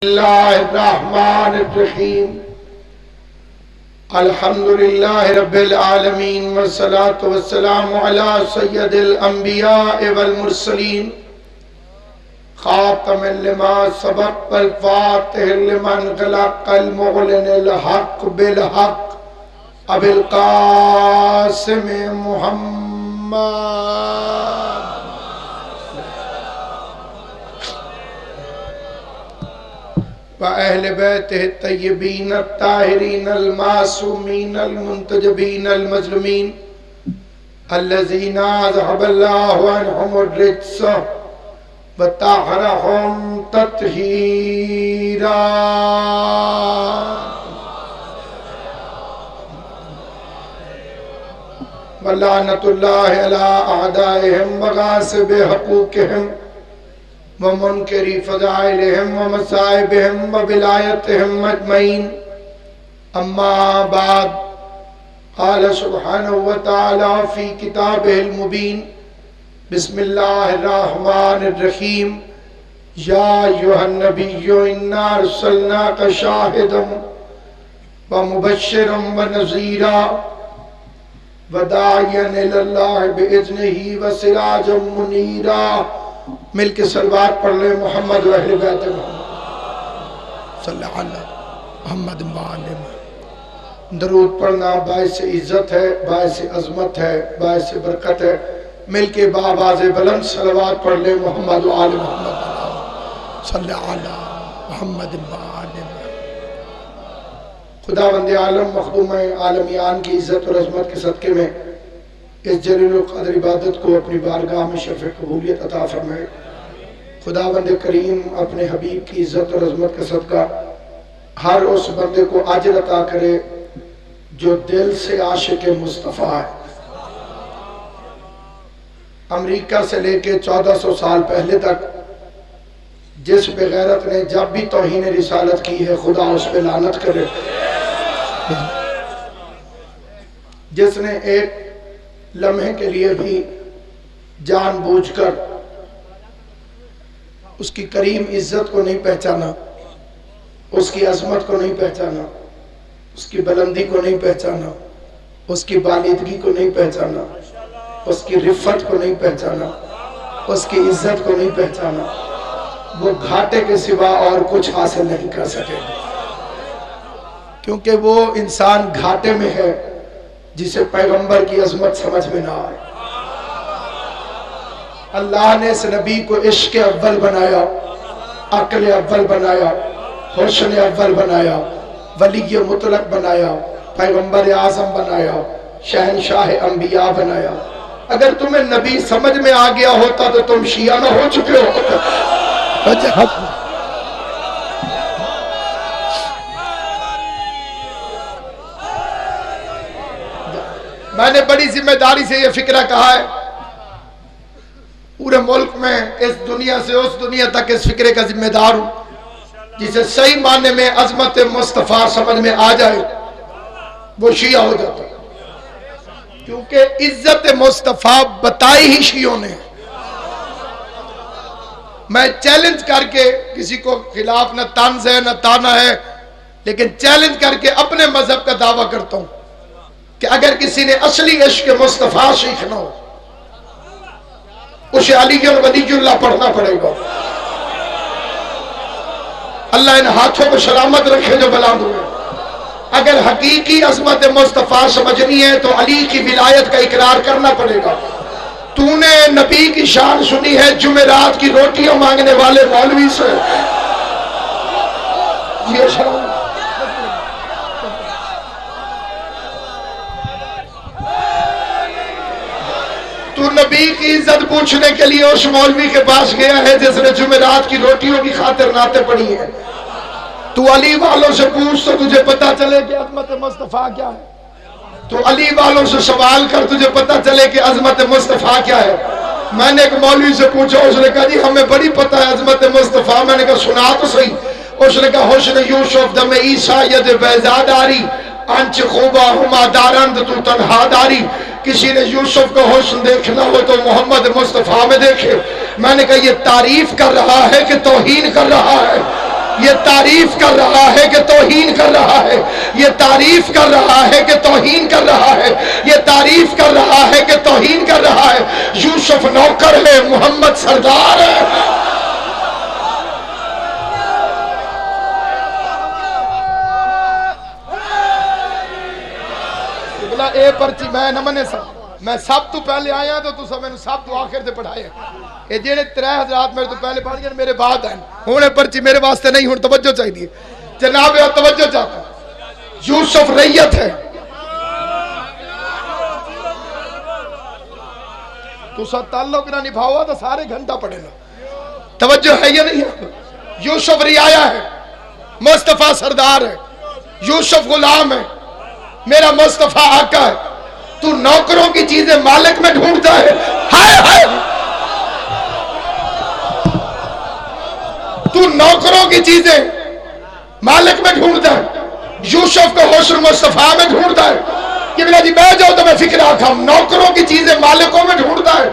اللہ الرحمن الرحیم الحمدللہ رب العالمین والصلاة والسلام علی سید الانبیاء والمرسلین خاتم لما سبق والفاتح لمن غلق المعلن الحق بالحق ابی القاسم محمد وَأَهْلِ بَيْتِهِ الطَّيِّبِينَ الطَّاهِرِينَ الْمَعْصُومِينَ الْمُنْتَجَبِينَ الْمَظْلُومِينَ الَّذِينَ أَذْهَبَ اللَّهُ عَنْهُمُ الرِّجْسَ وَطَهَّرَهُمْ تَطْهِيرًا وَلَعْنَةُ اللَّهِ عَلَىٰ أَعْدَائِهِمْ وَغَاصِبِ حُقُوقِهِمْ ومنکری فضائلہم ومصائبہم وبلایتہم اجمعین اما بعد قال سبحانہ وتعالی فی کتابہ المبین بسم اللہ الرحمن الرحیم یا ایہا النبی انا ارسلناک شاہدا ومبشرا ونذیرا وداعیا الی اللہ باذنہ وسراجا منیرا۔ مل کے صلوات پڑھ لیں محمد و اہل بیت محمد صلی اللہ علیہ محمد معلم۔ درود پڑھنا باعث عزت ہے، باعث عظمت ہے، باعث برکت ہے۔ مل کے بآواز بلند صلوات پڑھ لیں محمد و آل محمد صلی اللہ علیہ محمد معلم۔ خداوند عالم مخدوم عالمیان کی عزت اور عظمت کے صدقے میں اس جلیل القدر عبادت کو اپنی بارگاہ میں شرف قبولیت عطا فرمائے۔ خداوند کریم اپنے حبیب کی عزت اور عظمت کا صدقہ ہر اس بندے کو اجر عطا کرے جو دل سے عاشق مصطفیٰ ہے۔ امریکہ سے لے کے 1400 سال پہلے تک جس بے غیرت نے جب بھی توہین رسالت کی ہے خدا اس پہ لعنت کرے۔ جس نے ایک لمحے کے لیے بھی جان بوجھ کر اس کی کریم عزت کو نہیں پہچانا، اس کی عظمت کو نہیں پہچانا، اس کی بلندی کو نہیں پہچانا، اس کی بالیدگی کو نہیں پہچانا، اس کی رفت کو نہیں پہچانا، اس کی عزت کو نہیں پہچانا، وہ گھاٹے کے سوا اور کچھ حاصل نہیں کر سکے گا، کیونکہ وہ انسان گھاٹے میں ہے جسے پیغمبر کی عظمت سمجھ میں نہ آئے۔ اللہ نے اس نبی کو عشق اول بنایا، عقل اول بنایا، حسن اول بنایا، ولی مطلق بنایا، پیغمبر اعظم بنایا، شہنشاہ انبیاء بنایا۔ اگر تمہیں نبی سمجھ میں آ گیا ہوتا تو تم شیعہ نہ ہو چکے ہوتے۔ میں نے بڑی ذمہ داری سے یہ فکرہ کہا ہے، پورے ملک میں اس دنیا سے اس دنیا تک اس فکرے کا ذمہ دار ہوں، جسے صحیح معنی میں عظمت مصطفیٰ سمجھ میں آ جائے وہ شیعہ ہو جاتا ہے، کیونکہ عزت مصطفیٰ بتائی ہی شیعوں نے۔ میں چیلنج کر کے کسی کو خلاف نہ طنز ہے نہ تانا ہے، لیکن چیلنج کر کے اپنے مذہب کا دعویٰ کرتا ہوں کہ اگر کسی نے اصلی عشق مصطفیٰ سیکھنا ہو اسے علی ولی اللہ پڑھنا پڑے گا۔ اللہ ان ہاتھوں کو سلامت رکھے جو بلند ہوئے۔ اگر حقیقی عظمت مصطفیٰ سمجھنی ہے تو علی کی ولایت کا اقرار کرنا پڑے گا۔ تو نے نبی کی شان سنی ہے جمعرات کی روٹیاں مانگنے والے مولوی سے؟ یہ شان تو نبی کی عزت پوچھنے کے لیے اس مولوی کے پاس گیا ہے جس نے جمعرات کی روٹیوں کی خاطر نعتیں پڑھی ہیں۔ تو علی والوں سے پوچھ تو تجھے پتا چلے کہ عظمت مصطفیٰ کیا ہے۔ تو علی والوں سے سوال کر تجھے پتا چلے کہ عظمت مصطفیٰ کیا ہے۔ میں نے ایک مولوی سے پوچھا، اس نے کہا جی ہمیں بڑی پتا ہے عظمت مصطفیٰ۔ میں نے کہا سنا تو صحیح۔ اس نے کہا حسن یوسف دم عیسیٰ ید بیزاداری انچ خوبہ ہما دارند تو تنہا داری۔ کسی نے یوسف کا حسن دیکھنا ہو تو محمد مصطفیٰ میں دیکھے۔ میں نے کہا یہ تعریف کر رہا ہے کہ توہین کر رہا ہے؟ یہ تعریف کر رہا ہے کہ توہین کر رہا ہے، یہ تعریف کر رہا ہے کہ توہین کر رہا ہے، یہ تعریف کر رہا ہے کہ توہین کر رہا ہے۔ یوسف نوکر ہے، محمد سردار ہے۔ اے پرچی میں نہ منے سب، میں سب تو پہلے آیا تو سب میں سب تو آخر سے پڑھائے۔ اے جیڑے 3 حضرات میرے تو پہلے پڑھ گئے میرے بعد ہیں، ہونے پرچی میرے واسطے نہیں، ہون توجہ چاہیے جناب، توجہ چاہتا ہوں۔ یوسف ریت ہے، تو سب تعلق نہ نبھاؤ تو سارے گھنٹہ پڑھے نا، توجہ ہے یا نہیں ہے؟ یوسف رعایا ہے، مصطفیٰ سردار ہے، یوسف غلام ہے، میرا مصطفیٰ آقا ہے۔ تو نوکروں کی چیزیں مالک میں ڈھونڈتا ہے، ہائے ہائے، تو نوکروں کی چیزیں مالک میں ڈھونڈتا ہے، یوسف کو حسن مصطفیٰ میں ڈھونڈتا ہے کہ بلا جی بیٹھ جاؤ تو میں فکر آکھا، نوکروں کی چیزیں مالکوں میں ڈھونڈتا ہے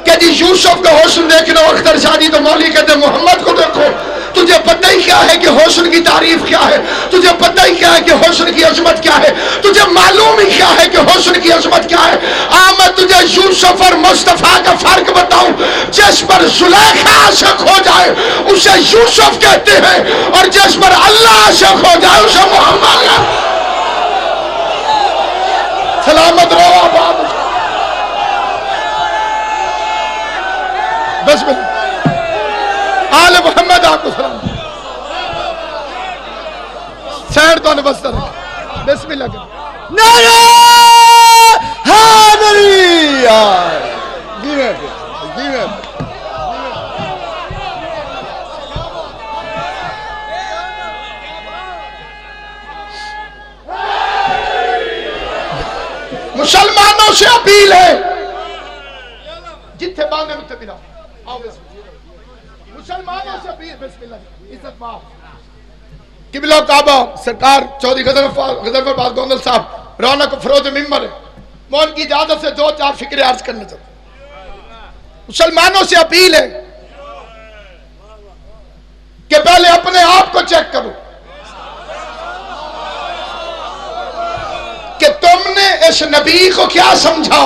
کہ جی یوسف کا حسن دیکھنا اختر شادی تو مولوی کہتے محمد کو دیکھو۔ تجھے پتہ ہی کیا ہے کہ حسن کی تعریف کیا ہے، تجھے پتہ ہی کیا ہے کہ حسن کی عظمت کیا ہے، تجھے معلوم ہی کیا ہے کہ حسن کی عظمت کیا ہے۔ آمد تجھے یوسف اور مصطفیٰ کا فرق بتاؤں، جس پر زلیخا عاشق ہو جائے اسے یوسف کہتے ہیں، اور جس پر اللہ عاشق ہو جائے اسے محمد کہتے ہیں۔ سلامت رہو آباد، بسم اللہ، آل محمد آپ کو سلام، سینڈ تو نبستر ہے، بسم اللہ کریں، نعرہ حیدری، گیوے پہ مسلمانوں سے اپیل ہے، جتھے باندھے مجھتے پھر آؤ، بسم اللہ، مسلمانوں سے اپیل، بسم اللہ، عزت معاف قبلہ کعبہ سرکار چودھری غضنفر باز گوندل صاحب رونق فروز ممبر ہے، میں ان کی اجازت سے 2-4 فکریں عرض کرنا چاہتا ہوں۔ مسلمانوں سے اپیل ہے کہ پہلے اپنے آپ کو چیک کرو کہ تم نے اس نبی کو کیا سمجھا،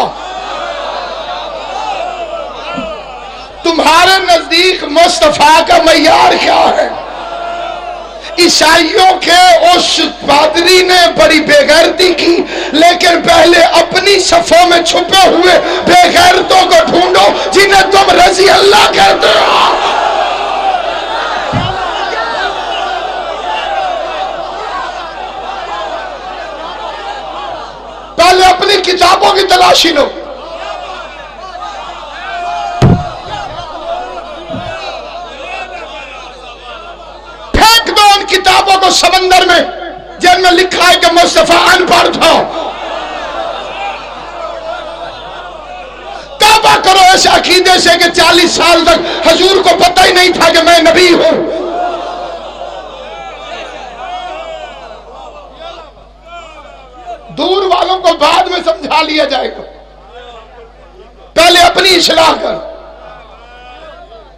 تمہارے نزدیک مصطفیٰ کا معیار کیا ہے۔ عیسائیوں کے اس پادری نے بڑی بے غیرتی کی، لیکن پہلے اپنی صفوں میں چھپے ہوئے بے غیرتوں کو ڈھونڈو جنہیں تم رضی اللہ کہتے ہو۔ پہلے اپنی کتابوں کی تلاشی لو، کتابوں کو سمندر میں جن میں لکھا ہے کہ مصطفیٰ ان پڑھ تھا۔ توبہ کرو اس عقیدے سے کہ 40 سال تک حضور کو پتہ ہی نہیں تھا کہ میں نبی ہوں۔ دور والوں کو بعد میں سمجھا لیا جائے گا، پہلے اپنی اصلاح کر۔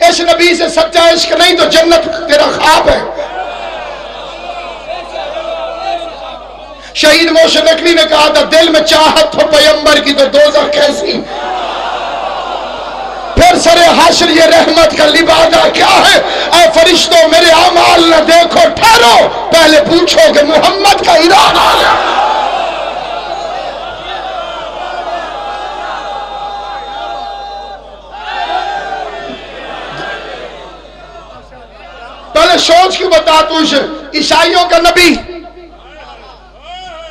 اس نبی سے سچا عشق نہیں تو جنت تیرا خواب ہے۔ شہید محسن نقوی نے کہا تھا دل میں چاہت ہو پیغمبر کی تو دوزخ کیسی، پھر سر حشر یہ رحمت کا لبادہ کیا ہے۔ اے فرشتوں میرے اعمال نہ دیکھو، ٹھہرو پہلے پوچھو کہ محمد کا ارادہ ہے۔ پہلے سوچ کے بتا تو عیسائیوں کا نبی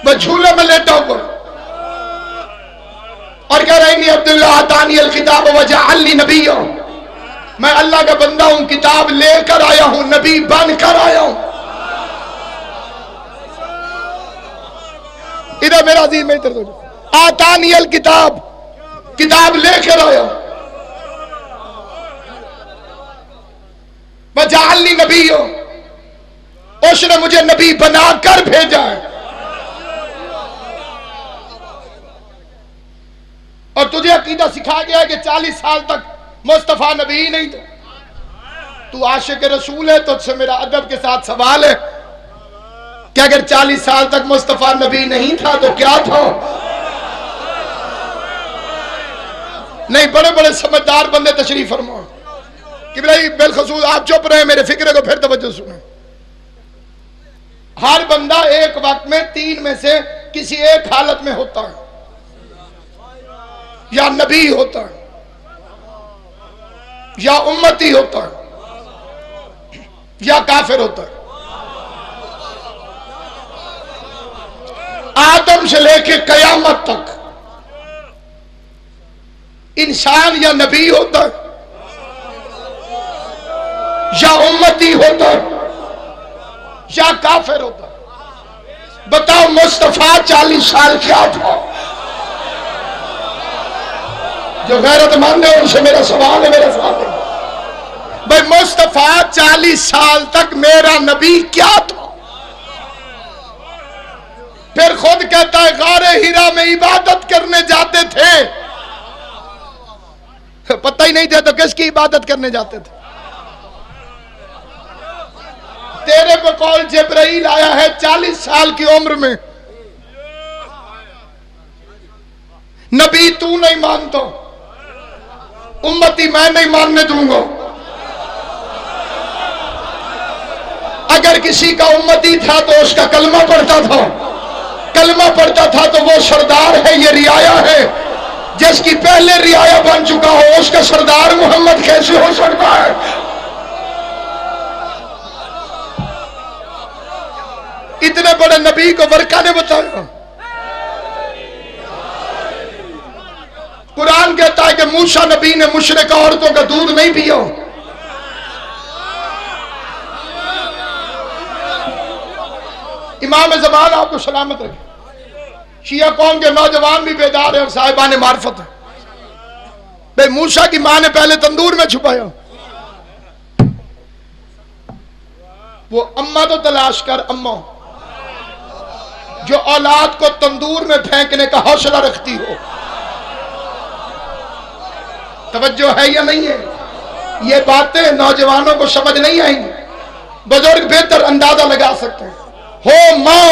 وہ جھولے میں لیٹا ہوا اور کہہ رہے ہیں عبداللہ آتانی الکتاب وجعلنی نبی، میں اللہ کا بندہ ہوں، کتاب لے کر آیا ہوں، نبی بن کر آیا ہوں۔ ادھر میرا عزیز میں ادھر دو، آتانی الکتاب، کتاب لے کر آیا ہوں، وجعلنی نبی، اس نے مجھے نبی بنا کر بھیجا ہے۔ اور تجھے عقیدہ سکھا گیا ہے کہ 40 سال تک مصطفیٰ نبی ہی نہیں تھا، تو عاشق رسول ہے تو سے میرا ادب کے ساتھ سوال ہے کہ اگر 40 سال تک مصطفیٰ نبی نہیں تھا تو کیا تھا؟ نہیں، بڑے بڑے سمجھدار بندے تشریف فرماؤ کہ بھائی بالخصوص آپ چپ رہے، میرے فکرے کو پھر توجہ سنیں. ہر بندہ ایک وقت میں 3 میں سے کسی ایک حالت میں ہوتا ہے، یا نبی ہوتا ہے، یا امتی ہوتا ہے، یا کافر ہوتا ہے. آدم سے لے کے قیامت تک انسان یا نبی ہوتا ہے یا امتی ہوتا ہے یا کافر ہوتا ہے. بتاؤ مصطفیٰ 40 سال کیا تھا؟ جو غیرت مند ہے ان سے میرا سوال ہے، میرا سوال ہے بھائی مصطفیٰ 40 سال تک میرا نبی کیا تھا؟ پھر خود کہتا ہے غار ہیرا میں عبادت کرنے جاتے تھے. پتہ ہی نہیں تھا تو کس کی عبادت کرنے جاتے تھے؟ تیرے پہ قول جبرائیل آیا ہے 40 سال کی عمر میں. نبی تو نہیں مانتا، امتی میں نہیں ماننے دوں گا. اگر کسی کا امتی تھا تو اس کا کلمہ پڑھتا تھا، کلمہ پڑھتا تھا تو وہ سردار ہے. یہ رعایا ہے، جس کی پہلے رعایا بن چکا ہو اس کا سردار محمد کیسے ہو سکتا ہے؟ اتنے بڑے نبی کو ورقہ نے بتایا. قرآن کہتا ہے کہ موسیٰ نبی نے مشرکہ عورتوں کا دودھ نہیں پیا. امام زمان آپ کو سلامت رکھے. شیعہ قوم کے نوجوان بھی بیدار ہیں اور صاحبان معرفت ہیں. بھئی موسیٰ کی ماں نے پہلے تندور میں چھپایا. وہ اماں تو تلاش کر، اماں جو اولاد کو تندور میں پھینکنے کا حوصلہ رکھتی ہو. توجہ ہے یا نہیں ہے؟ یہ باتیں نوجوانوں کو سمجھ نہیں آئیں گی، بزرگ بہتر اندازہ لگا سکتے ہیں. ہو ماں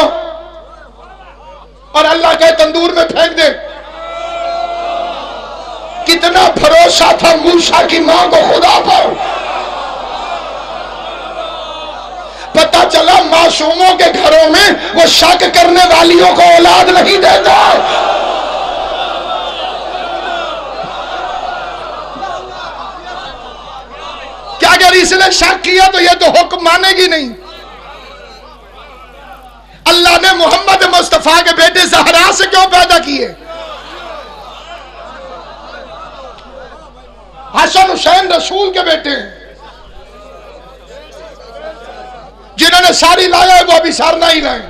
اور اللہ کے تندور میں پھینک دے. کتنا بھروسہ تھا موسیٰ کی ماں کو خدا پر. پتہ چلا معصوموں کے گھروں میں وہ شک کرنے والیوں کو اولاد نہیں دیتا. کیا اگر اس نے شک کیا تو یہ تو حکم مانے گی نہیں. اللہ نے محمد مصطفیٰ کے بیٹے زہرا سے کیوں پیدا کیے؟ حسن حسین رسول کے بیٹے ہیں. جنہوں نے ساری لایا ہے وہ ابھی سارنا ہی لائیں.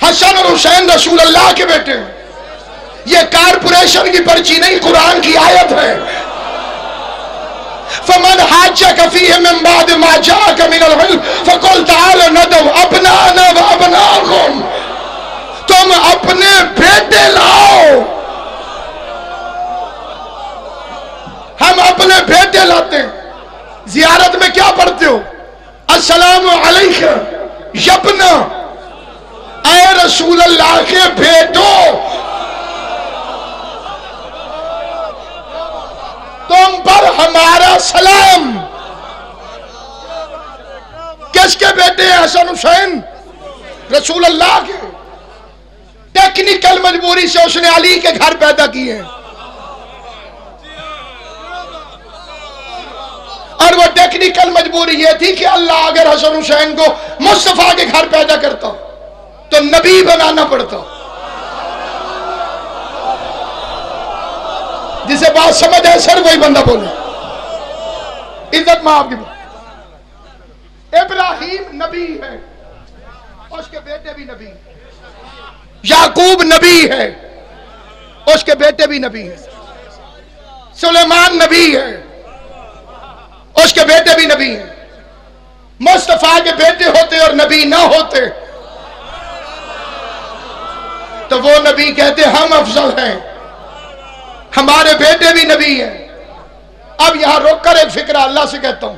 حسن اور حسین رسول اللہ کے بیٹے ہیں. یہ کارپوریشن کی پرچی نہیں، قرآن کی آیت ہے. فمن حاجك فيه من بعد ما جاءك من العلم فقل تعالوا ندعو ابناءنا وابناءكم. تم اپنے بیٹے لاؤ، ہم اپنے بیٹے لاتے ہیں. زیارت میں کیا پڑھتے ہو؟ السلام علیکم یبنا، اے رسول اللہ کے بیٹو تم پر ہمارا سلام. کس کے بیٹے ہیں حسن حسین؟ رسول اللہ کے. ٹیکنیکل مجبوری سے اس نے علی کے گھر پیدا کیے ہیں، اور وہ ٹیکنیکل مجبوری یہ تھی کہ اللہ اگر حسن حسین کو مصطفیٰ کے گھر پیدا کرتا تو نبی بنانا پڑتا. جسے بات سمجھ ہے سر وہی بندہ بولے. عزت میں آپ کی بات. ابراہیم نبی ہے، اس کے بیٹے بھی نبی ہیں. یعقوب نبی ہے، اس کے بیٹے بھی نبی ہیں. سلیمان نبی ہے، اس کے بیٹے بھی نبی ہیں. مصطفیٰ کے بیٹے ہوتے اور نبی نہ ہوتے تو وہ نبی کہتے ہم افضل ہیں، ہمارے بیٹے بھی نبی ہیں. اب یہاں روک کر ایک فکرہ اللہ سے کہتا ہوں.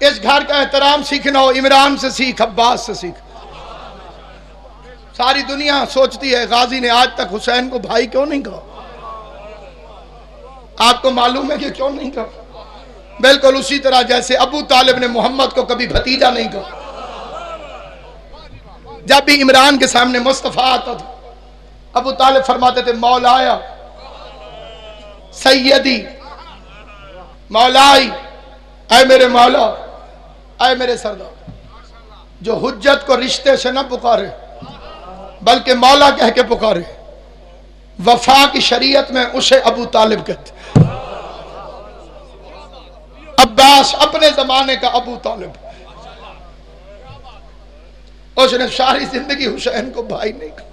اس گھر کا احترام سیکھنا ہو عمران سے سیکھ، عباس سے سیکھ۔ ساری دنیا سوچتی ہے غازی نے آج تک حسین کو بھائی کیوں نہیں کہا؟ آپ کو معلوم ہے کہ کیوں نہیں کہا؟ بالکل اسی طرح جیسے ابو طالب نے محمد کو کبھی بھتیجا نہیں کہا۔ جب بھی عمران کے سامنے مصطفیٰ آتا تھا، ابو طالب فرماتے تھے مولایا سیدی، مولائی، اے میرے مولا، اے میرے سردار۔ جو حجت کو رشتے سے نہ پکارے بلکہ مولا کہہ کے پکارے، وفا کی شریعت میں اسے ابو طالب کہتے۔ عباس اپنے زمانے کا ابو طالب، اس نے ساری زندگی حسین کو بھائی نہیں کہا،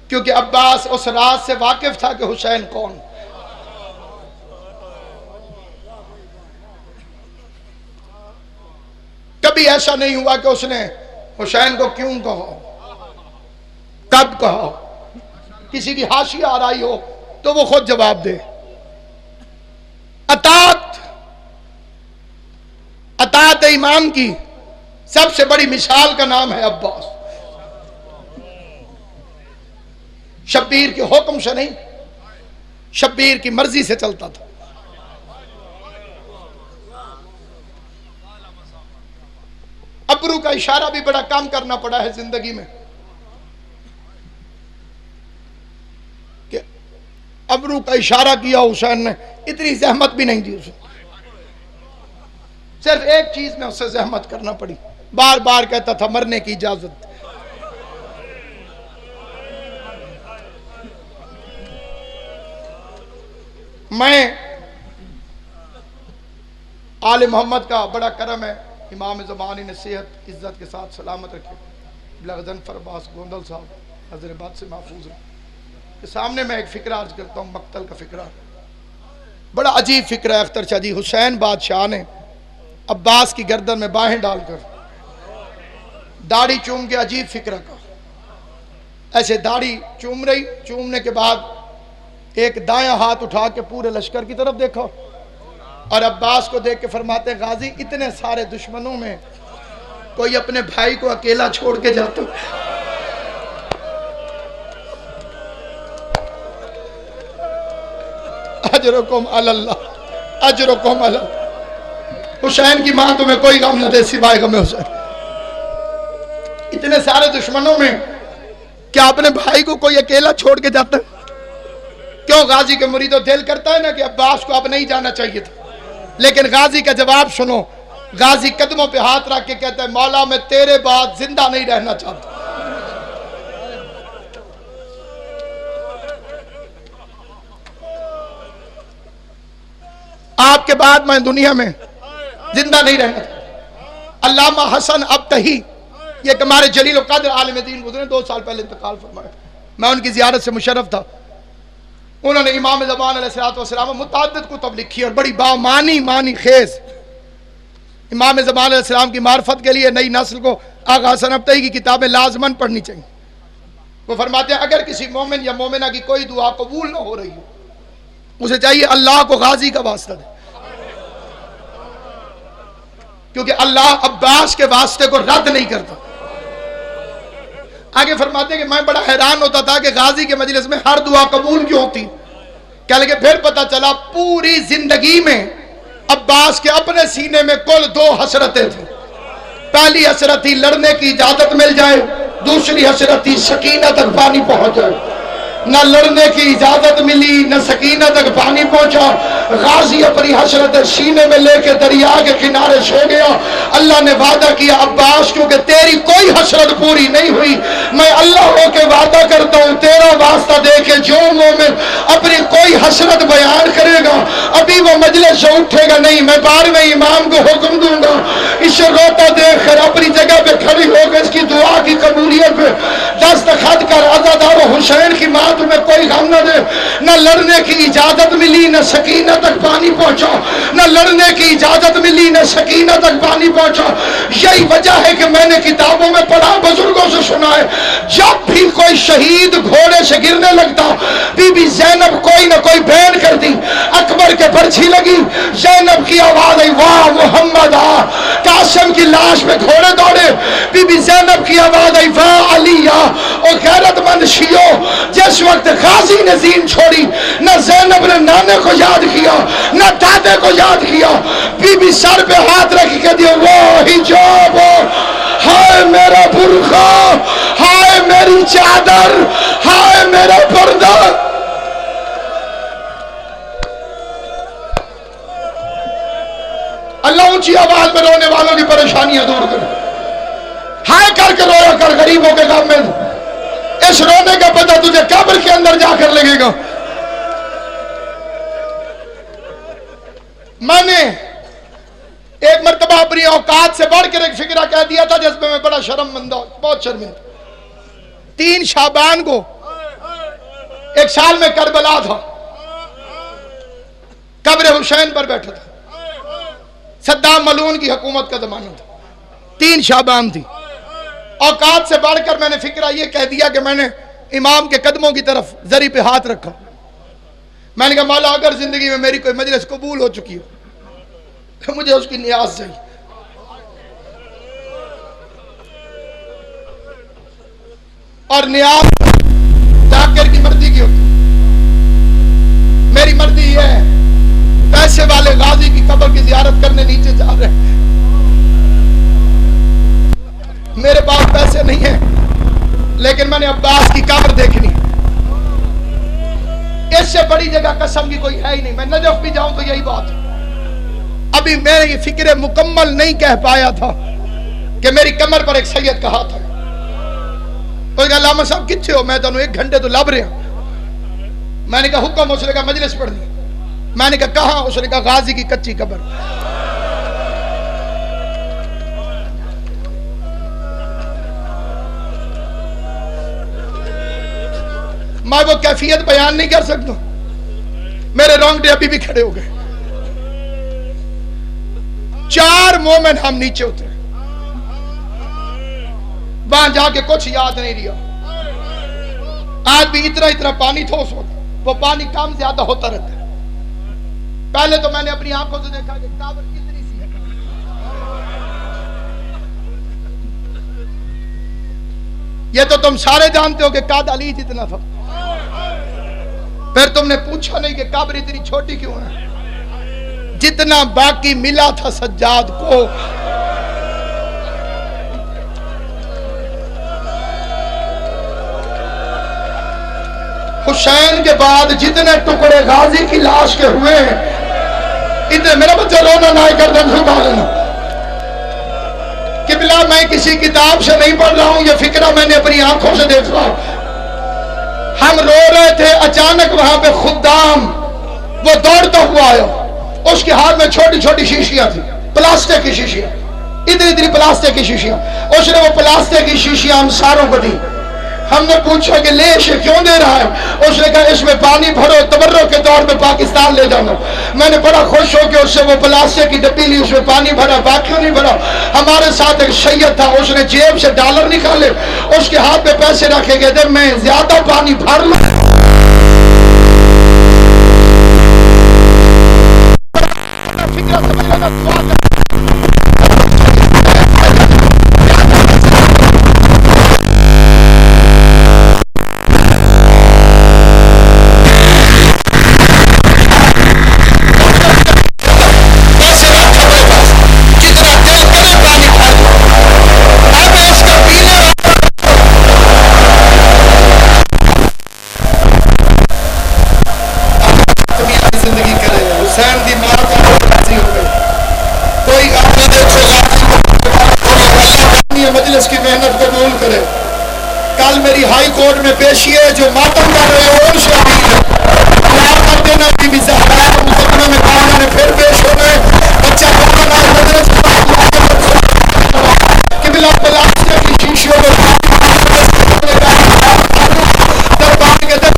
کیونکہ عباس اس راز سے واقف تھا کہ حسین کون۔ کبھی ایسا نہیں ہوا کہ اس نے حسین کو کیوں کہا، کب کہا، کسی کی حاشیہ آ رہی ہو تو وہ خود جواب دے۔ اطاعت امام کی سب سے بڑی مثال کا نام ہے عباس۔ شبیر کے حکم سے نہیں، شبیر کی مرضی سے چلتا تھا۔ ابرو کا اشارہ بھی بڑا کام کرنا پڑا ہے زندگی میں، کہ ابرو کا اشارہ کیا حسین نے، اتنی زحمت بھی نہیں دی اسے، صرف ایک چیز میں اسے زحمت کرنا پڑی، بار بار کہتا تھا مرنے کی اجازت۔ میں آل محمد کا بڑا کرم ہے، امام زمانی نے صحت عزت کے ساتھ سلامت رکھے، لغزنفر عباس گوندل صاحب حیدرآباد سے محفوظ رہے۔ کہ سامنے میں ایک فکرہ عرض کرتا ہوں، مقتل کا فکرہ، بڑا عجیب فکرہ ہے اختر شاہ جی۔ حسین بادشاہ نے عباس کی گردن میں باہیں ڈال کر داڑھی چوم کے عجیب فکرہ کا، ایسے داڑھی چوم رہی، چومنے کے بعد ایک دایاں ہاتھ اٹھا کے پورے لشکر کی طرف دیکھا اور عباس کو دیکھ کے فرماتے غازی اتنے سارے دشمنوں میں کوئی اپنے بھائی کو اکیلا چھوڑ کے جاتا؟ اجرکم علی اللہ، اجرکم علی اللہ۔ حسین کی ماں تمہیں کوئی غم نہ دے سوائے غم حسین۔ اتنے سارے دشمنوں میں کیا اپنے بھائی کو کوئی اکیلا چھوڑ کے جاتا ہے؟ کیوں غازی کے مریدوں دل کرتا ہے نا کہ عباس کو اب نہیں جانا چاہیے تھا، لیکن غازی کا جواب سنو۔ غازی قدموں پہ ہاتھ رکھ کے کہتا ہے مولا میں تیرے بعد زندہ نہیں رہنا چاہتا۔ آپ کے بعد میں دنیا میں زندہ نہیں رہنا چاہتا۔ علامہ حسن ابتہی، یہ ہمارے جلیل القدر عالم دین گزرے 2 سال پہلے انتقال فرمایا، میں ان کی زیارت سے مشرف تھا۔ انہوں نے امام زمان علیہ السلام متعدد کتب لکھی اور بڑی معنی خیز۔ امام زمان علیہ السلام کی معرفت کے لیے نئی نسل کو آغا حسن ابتہی کی کتابیں لازماً پڑھنی چاہیے۔ وہ فرماتے ہیں اگر کسی مومن یا مومنہ کی کوئی دعا قبول نہ ہو رہی ہو، اسے چاہیے اللہ کو غازی کا واسطہ دے، کیونکہ اللہ عباس کے واسطے کو رد نہیں کرتا۔ آگے فرماتے ہیں کہ میں بڑا حیران ہوتا تھا کہ غازی کے مجلس میں ہر دعا قبول کیوں ہوتی، کیا لگے پھر پتا چلا پوری زندگی میں عباس کے اپنے سینے میں کل 2 حسرتیں تھیں۔ پہلی حسرت تھی لڑنے کی اجازت مل جائے، دوسری حسرت تھی سکینہ تک پانی پہنچ جائے۔ نہ لڑنے کی اجازت ملی، نہ سکینہ تک پانی پہنچا۔ غازی اپنی حسرت سینے میں لے کے دریا کے کنارے سو گیا۔ اللہ نے وعدہ کیا عباس کیونکہ تیری کوئی حسرت پوری نہیں ہوئی، میں اللہ ہو کے وعدہ کرتا ہوں تیرا واسطہ دے کے جو مومن اپنی کوئی حسرت بیان کرے گا ابھی وہ مجلس سے اٹھے گا نہیں، میں 12ویں امام کو حکم دوں گا اسے روتا دیکھ کر اپنی جگہ پہ کھڑی ہو کے اس کی دعا کی قبولیت پہ دستخط کر عزادار حسین کی ماں تمہیں کوئی غم نہ دے۔ نہ لڑنے کی اجازت ملی، نہ سکینہ تک پانی پہنچا، نہ لڑنے کی اجازت ملی، نہ سکینہ تک پانی پہنچا۔ یہی وجہ ہے کہ میں نے کتابوں میں پڑھا، بزرگوں سے سنا ہے، جب بھی کوئی شہید گھوڑے سے گرنے لگتا بی بی زینب کوئی نہ کوئی بیان کر دی، اکبر کے پرچھی لگی، زینب کی آواز آئی واہ محمد آ، قاسم کی لاش پہ گھوڑے دوڑے، بی بی زینب کی آواز آئی واہ علی آ۔ اور غیرت مند شیعو، جس وقت غازی نے زین چھوڑی، نہ زینب نے نانے کو یاد کیا نہ دادے کو یاد کیا، بی بی سر پہ ہاتھ رکھ کے دیا واہ حجاب، ہائے میرا برقع، ہائے میری چادر، ہائے میرا پردہ۔ اللہ اونچی آواز میں رونے والوں کی پریشانیاں دور کرے، ہائے کر کے رویا کر غریبوں کے غم میں، اس رونے کا پتہ تجھے قبر کے اندر جا کر لگے گا۔ میں نے ایک مرتبہ اپنی اوقات سے بڑھ کر ایک فکرہ کہہ دیا تھا جس میں میں بڑا شرمندہ ہوں، بہت شرمندہ۔ 3 شعبان کو ایک سال میں کربلا تھا، قبر حسین پر بیٹھا تھا، صدام ملعون کی حکومت کا زمانہ تھا، 3 شعبان تھی۔ اوقات سے بڑھ کر میں نے فکرہ یہ کہہ دیا کہ میں نے امام کے قدموں کی طرف زری پہ ہاتھ رکھا، میں نے کہا مولا اگر زندگی میں میری کوئی مجلس قبول ہو چکی ہو تو مجھے اس کی نیاز چاہیے۔ اور نیاز ذاکر کی مرضی کی ہوتی، میری مرضی یہ ہے، پیسے والے غازی کی قبر کی زیارت کرنے نیچے جا رہے ہیں، میرے پاس پیسے نہیں ہیں لیکن میں نے عباس کی قبر دیکھنی، اس سے بڑی جگہ قسم کی کوئی ہے ہی نہیں، میں نجف بھی جاؤں تو یہی بات ہے۔ ابھی میں یہ فکر مکمل نہیں کہہ پایا تھا کہ میری کمر پر ایک سید کا ہاتھ ہے، کوئی کہا علامہ صاحب کتھے ہو، میں تو 1 گھنٹے تو لب رہا، میں نے کہا حکم، اس نے کہا مجلس پڑھنی، میں نے کہا کہاں، اس نے کہا غازی کی کچی قبر۔ میں وہ کیفیت بیان نہیں کر سکتا، میرے رونگٹے ابھی بھی کھڑے ہو گئے۔ 4 مومن ہم نیچے اترے، وہاں جا کے کچھ یاد نہیں رہا، آج بھی اتنا پانی تھا اس وقت، وہ پانی کم زیادہ ہوتا رہتا ہے۔ پہلے تو میں نے اپنی آنکھوں سے دیکھا کہ قبر کتنی سی ہے، یہ تو تم سارے جانتے ہو کہ قاد علی جتنا تھا، پھر تم نے پوچھا نہیں کہ قبر اتنی چھوٹی کیوں ہے، جتنا باقی ملا تھا سجاد کو۔ حسین کے بعد جتنے ٹکڑے غازی کی لاش کے ہوئے ہیں، اتنے، میرا بچہ رونا نہ کر دیں جھوٹا لینا قبلہ، میں کسی کتاب سے نہیں پڑھ رہا ہوں، یہ فکرہ میں نے اپنی آنکھوں سے دیکھ رہا ہوں۔ ہم رو رہے تھے، اچانک وہاں پہ خدام وہ دوڑتا ہوا آیا، اس کے ہاتھ میں چھوٹی چھوٹی شیشیاں تھی، پلاسٹک کی شیشیاں، اتنی پلاسٹک کی شیشیاں، اس نے وہ پلاسٹک کی شیشیاں انصاروں کو دی۔ ہم نے پوچھا کہ لے اسے کیوں دے رہا ہے، اس نے کہا اس میں پانی بھرو، تبرک کے طور پہ پاکستان لے جانا۔ میں نے بڑا خوش ہو کہ اس سے وہ پلاسٹک کی ڈبی لی، اس میں پانی بھرا، باقیوں نہیں بھرا۔ ہمارے ساتھ ایک سید تھا، اس نے جیب سے ڈالر نکالے، اس کے ہاتھ میں پیسے رکھے گئے تھے، میں زیادہ پانی بھر لوں مجلس کی محنت قبول کرے۔ کل میری ہائی کورٹ میں پیشی ہے، جو ماتم کر رہے ہو ان سے امید ہے دعا کر دینا کہ بھی زہرا مقدمے میں کام نے پھر پیش ہو گئے، بچہ بہت آئے مدرس کہ بلا پلاسٹر کی شیشیوں میں دربان کے در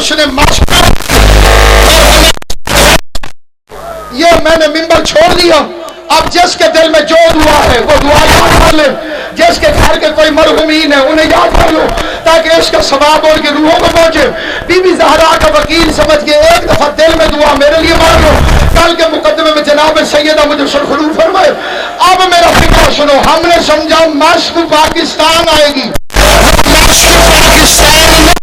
اس نے مشورہ یہ میں نے ممبر چھوڑ دیا. اب جس کے دل میں جو دعا ہے وہ دعا یاد کر لے. جس کے گھر کے کوئی مرحومین ہے انہیں یاد کر لو تاکہ اس کا ثواب ان کی روحوں کو پہنچے. بی بی زہرا کا وکیل سمجھ کے ایک دفعہ دل میں دعا میرے لیے مانگ لو. کل کے مقدمے میں جناب سیدہ مجھے سرخرو فرمائے. اب میرا فکر سنو, ہم نے سمجھا مشق پاکستان آئے گی. مشق پاکستان